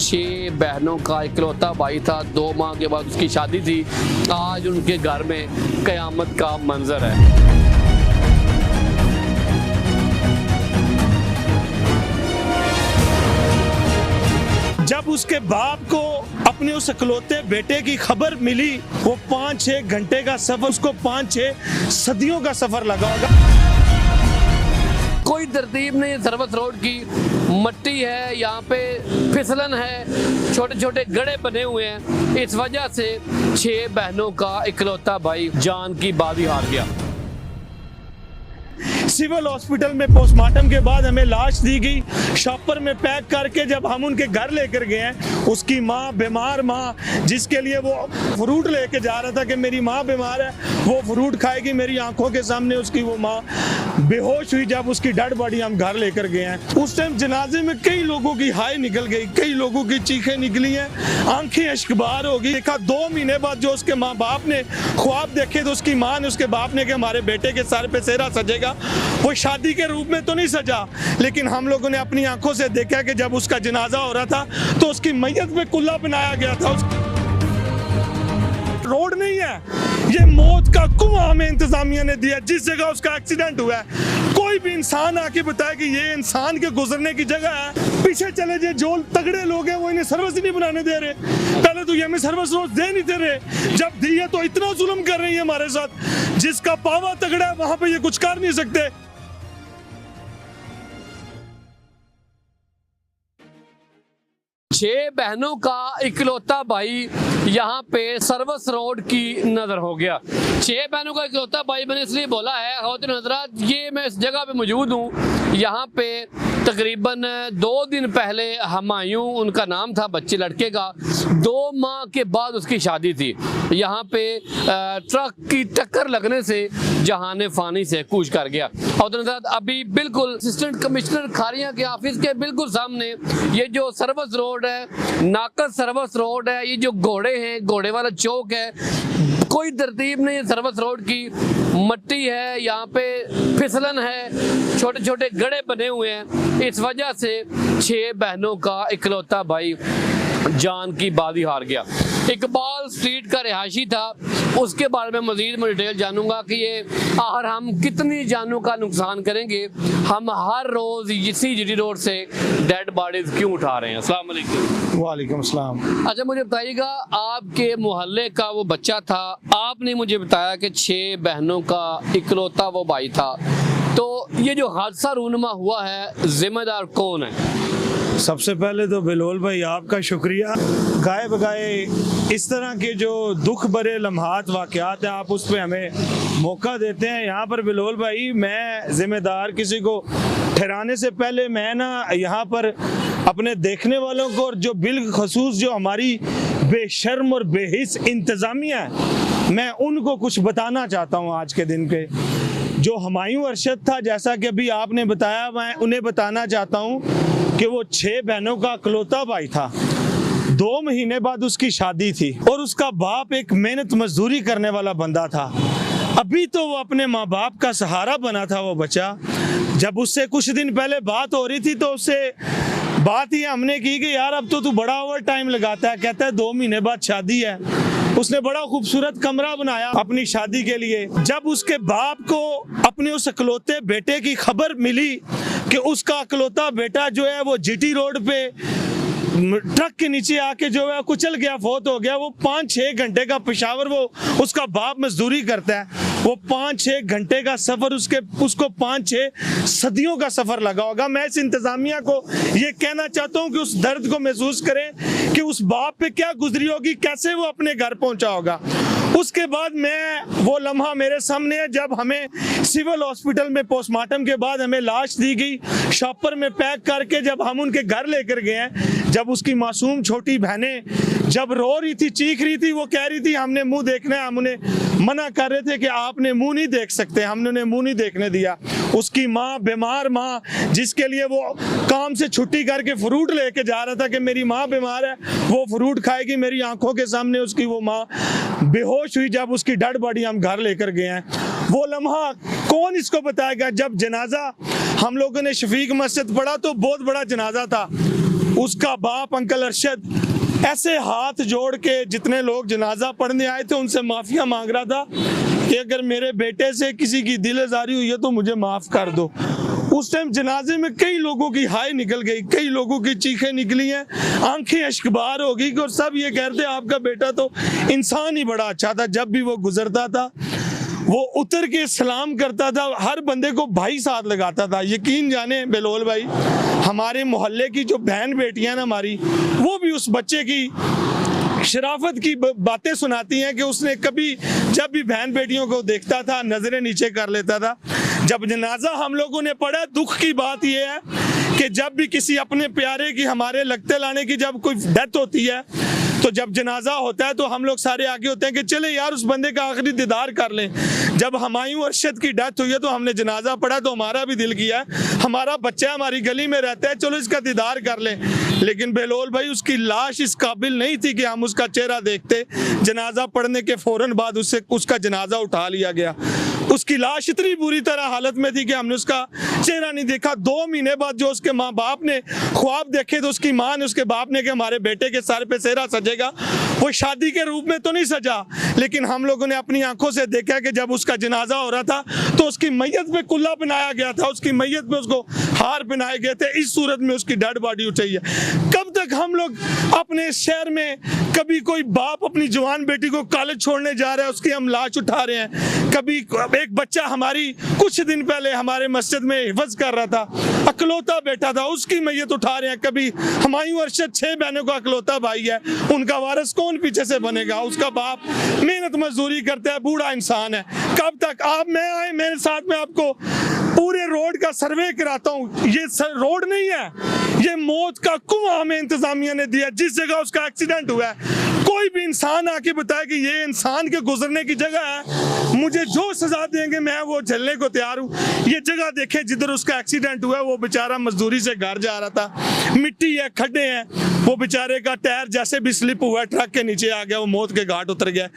6 बहनों का इकलौता भाई था। 2 माह के बाद उसकी शादी थी। आज उनके घर में कयामत का मंजर है। जब उसके बाप को अपने उस इकलौते बेटे की खबर मिली, वो 5-6 घंटे का सफर, उसको 5-6 सदियों का सफर लगा होगा। कोई तरतीब नहीं, सर्विस रोड की मट्टी है, यहाँ पे फिसलन है, छोटे छोटे गड्ढे बने हुए हैं। इस वजह से 6 बहनों का इकलौता भाई जान की बाजी हार गया। सिविल हॉस्पिटल में पोस्टमार्टम के बाद हमें लाश दी गई। शॉपर में पैक करके जब हम उनके घर लेकर गए हैं, उसकी माँ, बीमार माँ, जिसके लिए वो फ्रूट लेके जा रहा था कि मेरी माँ बीमार है, वो फ्रूट खाएगी, मेरी आंखों के सामने उसकी वो माँ बेहोश हुई। जब उसकी डेड बॉडी हम घर लेकर गए हैं, उस टाइम जनाजे में कई लोगों की हाय निकल गई, कई लोगों की चीखें निकली हैं, आंखें अश्कबार हो गई। देखा 2 महीने बाद जो उसके माँ बाप ने ख्वाब देखे, तो उसकी माँ ने, उसके बाप ने कि हमारे बेटे के सर पे सेहरा सजेगा। वो शादी के रूप में तो नहीं सजा, लेकिन हम लोगों ने अपनी आंखों से देखा कि जब उसका जनाजा हो रहा था तो उसकी मैयत पे कुल्ला बनाया गया था। रोड नहीं है, ये मौत का कुआं हमें इंतजामिया ने दिया। जिस जगह उसका एक्सीडेंट हुआ है, कोई भी इंसान आके बताए कि ये इंसान के गुजरने की जगह है। पीछे चले जाए, जो तगड़े लोग हैं वो इन्हें सर्विस नहीं बनाने दे रहे। पहले तो ये हमें सर्विस रोज दे नहीं दे रहे, जब दी है तो इतना जुल्म कर रही है हमारे साथ। जिसका पावा तगड़ा है वहां पे ये कुछ कर नहीं सकते। छह बहनों का इकलौता भाई यहाँ पे सर्विस रोड की नजर हो गया। 6 बहनों का इकलौता भाई मैंने इसलिए बोला है, ख़वातीन हज़रात, ये मैं इस जगह पे मौजूद हूँ। यहाँ पे तकरीबन 2 दिन पहले हुमायूं उनका नाम था, बच्चे लड़के का, 2 माह के बाद उसकी शादी थी। यहाँ पे ट्रक की टक्कर लगने से जहाने फानी से कूच कर गया। ख़वातीन हज़रात, अभी बिल्कुल असिस्टेंट कमिश्नर खारिया के ऑफिस के बिल्कुल सामने ये जो सर्विस रोड है, नाकद सर्विस रोड है, ये जो घोड़े हैं, घोड़े वाला चौक है, कोई तरतीब नहीं। सर्विस रोड की मट्टी है, यहाँ पे फिसलन है, छोटे छोटे गड्ढे बने हुए हैं। इस वजह से 6 बहनों का इकलौता भाई जान की बाजी हार गया। इकबाल स्ट्रीट का रिहायशी था, उसके बारे में मजीद मैं डिटेल जानूंगा कि ये आखिर हम कितनी जानों का नुकसान करेंगे। हम हर रोज इसी जीटी रोड से डेड बॉडीज क्यों उठा रहे हैं। अस्सलाम वालेकुम। वालेकुम सलाम। अच्छा, मुझे बताइएगा, आपके मोहल्ले का वो बच्चा था, आपने मुझे बताया कि 6 बहनों का इकलौता वो भाई था, तो ये जो हादसा रूनुमा हुआ है, जिम्मेदार कौन है? सबसे पहले तो बिलोल भाई आपका शुक्रिया। गाए बगाए इस तरह के जो दुख भरे लम्हात वाक़यात हैं, आप उस पर हमें मौका देते हैं। यहाँ पर बिलोल भाई, मैं जिम्मेदार किसी को ठहराने से पहले मैं ना यहाँ पर अपने देखने वालों को, और जो बिलखसूस जो हमारी बेशर्म और बेहिस इंतज़ामिया है, मैं उनको कुछ बताना चाहता हूँ। आज के दिन के जो हुमायूं अरशद था, जैसा कि अभी आपने बताया, मैं उन्हें बताना चाहता हूँ कि वो 6 बहनों का इकलौता भाई था। 2 महीने बाद उसकी शादी थी और उसका बाप एक मेहनत मजदूरी करने वाला बंदा था। अभी तो वो अपने माँ बाप का सहारा बना था वो बच्चा। जब उससे कुछ दिन पहले बात हो रही थी तो उससे बात ये हमने की कि यार अब तो तू बड़ा ओवर टाइम लगाता है। कहता है 2 महीने बाद शादी है। उसने बड़ा खूबसूरत कमरा बनाया अपनी शादी के लिए। जब उसके बाप को अपने उस इकलौते बेटे की खबर मिली कि उसका इकलौता बेटा जो है वो जीटी रोड पे ट्रक के नीचे आके जो है कुचल गया, फौत हो गया। वो 5-6 घंटे का पेशावर, वो उसका बाप मजदूरी करता है, वो 5-6 घंटे का सफर उसको 5-6 सदियों का सफर लगा होगा। मैं इस इंतजामिया को ये कहना चाहता हूँ कि उस दर्द को महसूस करें कि उस बाप पे क्या गुजरी होगी, कैसे वो अपने घर पहुंचा होगा। उसके बाद वो लम्हा मेरे सामने है जब हमें सिविल हॉस्पिटल में पोस्टमार्टम के बाद हमें लाश दी गई। शॉपर में पैक करके जब हम उनके घर लेकर गए हैं, जब उसकी मासूम छोटी बहनें जब रो रही थी, चीख रही थी, वो कह रही थी हमने मुंह देखना है, हम उन्हें मना कर रहे थे कि आपने मुंह नहीं देख सकते, हमने उन्हें मुंह नहीं देखने दिया। उसकी माँ, बीमार माँ, जिसके लिए वो काम से छुट्टी करके फ्रूट लेके जा रहा था कि मेरी माँ बीमार है, वो फ्रूट खाएगी, मेरी आंखों के सामने उसकी वो माँ बेहोश हुई। जब उसकी डेड बॉडी हम घर लेकर गए हैं, वो लम्हा कौन इसको बताएगा। जब जनाजा हम लोगों ने शफीक मस्जिद पढ़ा तो बहुत बड़ा जनाजा था, उसका बाप अंकल अरशद ऐसे हाथ जोड़ के जितने लोग जनाजा पढ़ने आए थे उनसे माफिया मांग रहा था कि अगर मेरे बेटे से किसी की दिल आज़ारी हुई है तो मुझे माफ़ कर दो। उस टाइम जनाजे में कई लोगों की हाय निकल गई, कई लोगों की चीखें निकली हैं, आंखें अश्कबार हो गई और सब ये कहते आपका बेटा तो इंसान ही बड़ा अच्छा था। जब भी वो गुजरता था वो उतर के सलाम करता था, हर बंदे को भाई साथ लगाता था। यकीन जाने बिलोल भाई, हमारे मोहल्ले की जो बहन बेटियां ना हमारी, वो भी उस बच्चे की शराफत की बातें सुनाती हैं कि उसने कभी जब भी बहन बेटियों को देखता था नजरें नीचे कर लेता था। जब जनाजा हम लोगों ने पढ़ा, दुख की बात यह है कि जब भी किसी अपने प्यारे की, हमारे लगते लाने की जब कोई डेथ होती है तो जब जनाजा होता है तो हम लोग सारे आगे होते हैं कि चले यार उस बंदे का आखिरी दीदार कर लें। जब हुमायूं अरशद की डेथ हुई है तो हमने जनाजा पढ़ा तो हमारा भी दिल किया, हमारा बच्चा हमारी गली में रहता है, चलो इसका दीदार कर लें। लेकिन बेलोल भाई उसकी लाश इस काबिल नहीं थी कि हम उसका चेहरा देखते। जनाजा पढ़ने के फौरन बाद उसका जनाजा उठा लिया गया। उसकी लाश इतनी बुरी तरह हालत में थी कि हमने उसका चेहरा नहीं देखा। 2 महीने बाद जो उसके माँ बाप ने ख्वाब देखे तो उसकी माँ ने, उसके बाप ने कि हमारे बेटे के सर पे सेहरा सजेगा, वो शादी के रूप में तो नहीं सजा, लेकिन हम लोगों ने अपनी आंखों से देखा कि जब उसका जनाजा हो रहा था तो उसकी मैयत पे कुल्ला बनाया गया था, उसकी मैयत पे उसको हार पहनाए गए थे। इस सूरत में उसकी डेड बॉडी उठाई है। कब तक हम लोग अपने शहर में, कभी कोई बाप अपनी जवान बेटी को कॉलेज छोड़ने जा रहा है उसकी हम लाश उठा रहे हैं, कभी एक बच्चा हमारी कुछ दिन पहले हमारे मस्जिद में हिफज कर रहा था, अकलौता बेटा था, उसकी मैयत उठा रहे हैं। कभी हुमायूं अरशद 6 बहनों का अकलौता भाई है, उनका वारिस कौन पीछे से बनेगा? उसका बाप मेहनत मजदूरी करता है, बूढ़ा इंसान है। कब तक आप मैं आए मेरे साथ में आपको पूरे रोड का सर्वे कराता हूँ। ये रोड नहीं है, ये मौत का कुआं हमें इंतजामिया ने दिया। जिस जगह उसका एक्सीडेंट हुआ है कोई भी इंसान आके बताए कि ये इंसान के गुजरने की जगह है, मुझे जो सजा देंगे मैं वो झेलने को तैयार हूँ। ये जगह देखें जिधर उसका एक्सीडेंट हुआ है, वो बेचारा मजदूरी से घर जा रहा था, मिट्टी है, खड्डे हैं, वो बेचारे का टायर जैसे भी स्लिप हुआ ट्रक के नीचे आ गया, वो मौत के घाट उतर गया।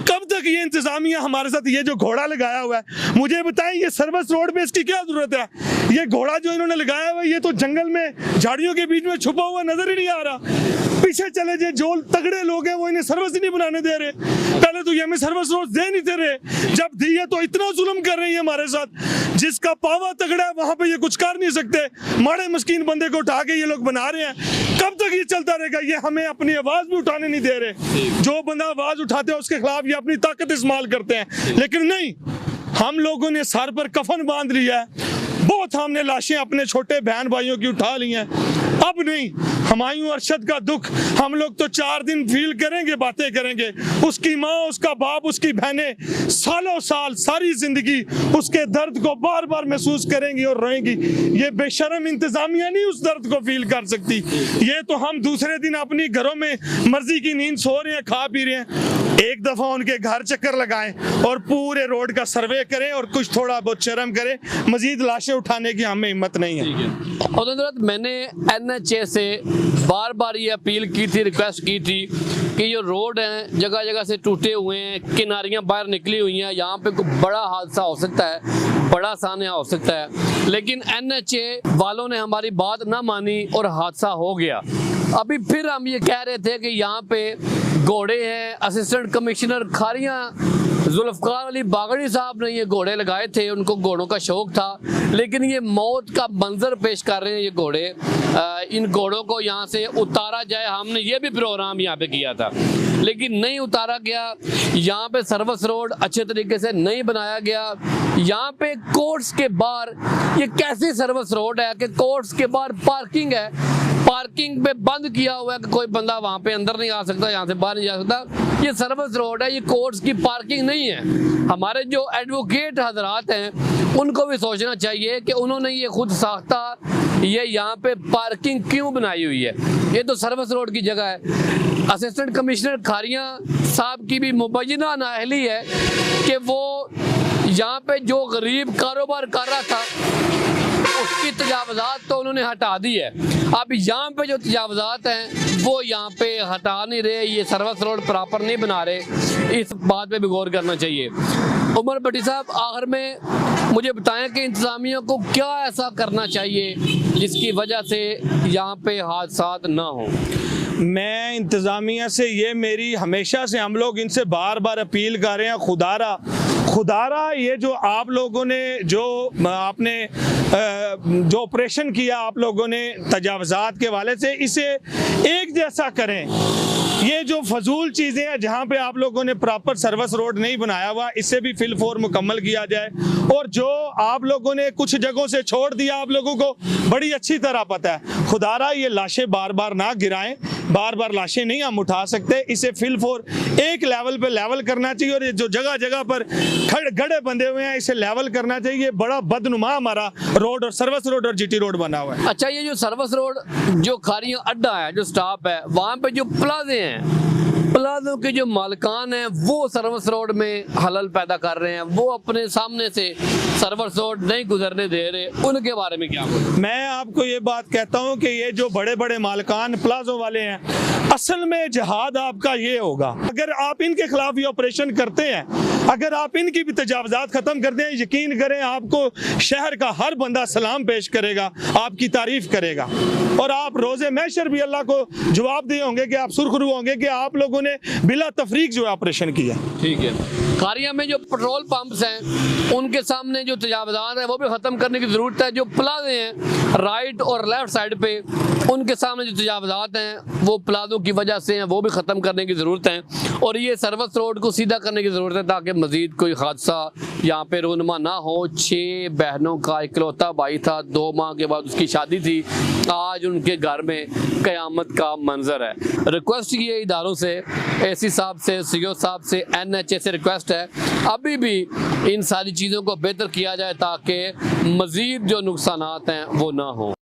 कब तक ये इंतजामिया हमारे साथ, ये जो घोड़ा लगाया हुआ है, मुझे बताएं ये सर्विस रोड पे इसकी क्या जरूरत है? ये घोड़ा जो इन्होंने लगाया हुआ है ये तो जंगल में झाड़ियों के बीच में छुपा हुआ नजर ही नहीं आ रहा। पीछे चले जाए, जो तगड़े लोग हैं वो इन्हें सर्विस ही नहीं बनाने दे रहे। पहले तो ये हमें सर्विस रोड दे नहीं दे रहे, जब दी है तो इतना जुल्म कर रही है हमारे साथ। जिसका पावा तगड़ा है वहां पे ये कुछ कर नहीं सकते, माड़े मस्कीन बंदे को उठा के ये लोग बना रहे हैं। कब तक ये चलता रहेगा? ये हमें अपनी आवाज भी उठाने नहीं दे रहे। जो बंदा आवाज उठाते हैं उसके खिलाफ ये अपनी ताकत इस्तेमाल करते हैं, लेकिन नहीं, हम लोगों ने सर पर कफन बांध लिया है। बहुत हमने लाशें अपने छोटे बहन भाइयों की उठा ली हैं, अब नहीं। हुमायूं अरशद का दुख हम लोग तो 4 दिन फील करेंगे, बातें करेंगे। उसकी माँ, उसका बाप, उसकी बहनें सालों साल, सारी जिंदगी उसके दर्द को बार बार महसूस करेंगी और रोएंगी। ये बेशर्म इंतजामिया नहीं उस दर्द को फील कर सकती। ये तो हम दूसरे दिन अपनी घरों में मर्जी की नींद सो रहे हैं, खा पी रहे हैं। एक दफा उनके घर चक्कर लगाएं और पूरे रोड का सर्वे करें और कुछ थोड़ा बहुत शर्म करें। मजीद लाशें उठाने की हमें हिम्मत नहीं है। और मैंने NHA से बार बार ये अपील की थी, रिक्वेस्ट की थी कि जो रोड हैं जगह जगह से टूटे हुए हैं, किनारियाँ बाहर निकली हुई हैं, यहाँ पे कोई बड़ा हादसा हो सकता है, बड़ा सान्या हो सकता है। लेकिन NHA वालों ने हमारी बात ना मानी और हादसा हो गया। अभी फिर हम ये कह रहे थे कि यहाँ पे घोड़े हैं। असिस्टेंट कमिश्नर खारियाँ जुल्फकार अली बागड़ी साहब ने ये घोड़े लगाए थे, उनको घोड़ों का शौक था, लेकिन ये मौत का मंजर पेश कर रहे हैं ये घोड़े। इन घोड़ों को यहाँ से उतारा जाए, हमने ये भी प्रोग्राम यहाँ पे किया था, लेकिन नहीं उतारा गया। यहाँ पे सर्विस रोड अच्छे तरीके से नहीं बनाया गया। यहाँ पे कोर्ट्स के बाहर ये कैसी सर्विस रोड है कि कोर्ट्स के बाहर पार्किंग है, पार्किंग पे बंद किया हुआ है कि कोई बंदा वहाँ पे अंदर नहीं आ सकता, यहाँ से बाहर नहीं जा सकता। ये सर्विस रोड है, ये कोर्ट्स की पार्किंग नहीं है। हमारे जो एडवोकेट हजरात हैं उनको भी सोचना चाहिए कि उन्होंने ये खुद साख्ता ये यहाँ पे पार्किंग क्यों बनाई हुई है। ये तो सर्विस रोड की जगह है। असिस्टेंट कमिश्नर खारियाँ साहब की भी मुबैना नाअहली है कि वो यहाँ पे जो गरीब कारोबार कर रहा था उसकी तजावज़ात तो उन्होंने हटा दी है। अब यहाँ पे जो तजावज़ात हैं वो यहाँ पे हटा नहीं रहे, ये सर्विस रोड प्रॉपर नहीं बना रहे, इस बात पे भी गौर करना चाहिए। उमर भट्टी साहब, आखिर में मुझे बताएं कि इंतज़ामिया को क्या ऐसा करना चाहिए जिसकी वजह से यहाँ पे हादसा ना हो। मैं इंतज़ामिया से ये मेरी हमेशा से हम लोग इनसे बार बार अपील कर रहे हैं, खुदारा ये जो आप लोगों ने जो आपने जो ऑपरेशन किया आप लोगों ने तजावज़ात के वाले से, इसे एक जैसा करें। ये जो फजूल चीज़ें हैं जहाँ पे आप लोगों ने प्रॉपर सर्विस रोड नहीं बनाया हुआ, इससे भी फिल फोर मुकम्मल किया जाए। और जो आप लोगों ने कुछ जगहों से छोड़ दिया, आप लोगों को बड़ी अच्छी तरह पता है, खुदारा ये लाशें बार बार ना गिराएं, बार बार लाशें नहीं हम उठा सकते, इसे फिल फोर एक लेवल पे लेवल करना चाहिए। और ये जो जगह जगह पर गड्ढे बंधे हुए हैं, इसे लेवल करना चाहिए। बड़ा बदनुमा हमारा रोड और सर्विस रोड और जीटी रोड बना हुआ है। अच्छा, ये जो सर्विस रोड जो खारियों अड्डा है, जो स्टॉप है, वहाँ पे जो प्लाजे हैं, प्लाजों के जो मालिकान हैं वो सर्विस रोड में हलल पैदा कर रहे हैं, वो अपने सामने से सर्विस रोड नहीं गुजरने दे रहे, उनके बारे में क्या बोलूं? मैं आपको ये बात कहता हूँ कि ये जो बड़े बड़े मालिकान प्लाजों वाले हैं, असल में जिहाद आपका ये होगा, अगर आप इनके खिलाफ ये ऑपरेशन करते हैं, अगर आप इनकी भी तजावज़ात ख़त्म करते हैं, यकीन करें आपको शहर का हर बंदा सलाम पेश करेगा, आपकी तारीफ़ करेगा। और आप रोज़े महशर भी अल्लाह को जवाब दिए होंगे कि आप सुरखरू होंगे कि आप लोगों ने बिला तफरीक जो ऑपरेशन किया। ठीक है, खारिया में जो पेट्रोल पंप्स हैं उनके सामने जो तजावज़ात है वो भी ख़त्म करने की ज़रूरत है। जो प्लाजे हैं राइट और लेफ़्ट साइड पे, उनके सामने जो तजावज़ात हैं वो प्लाजों की वजह से हैं, वो भी ख़त्म करने की ज़रूरत है। और ये सर्विस रोड को सीधा करने की ज़रूरत है ताकि मज़ीद कोई हादसा यहाँ पे रूनमा ना हो। 6 बहनों का इकलौता भाई था, 2 माह के बाद उसकी शादी थी, आज उनके घर में क़यामत का मंजर है। रिक्वेस्ट ये इदारों से, एसी साहब से, सीओ साहब से, NHA से रिक्वेस्ट है अभी भी इन सारी चीज़ों को बेहतर किया जाए ताकि मज़ीद जो नुकसानात हैं वो ना हो।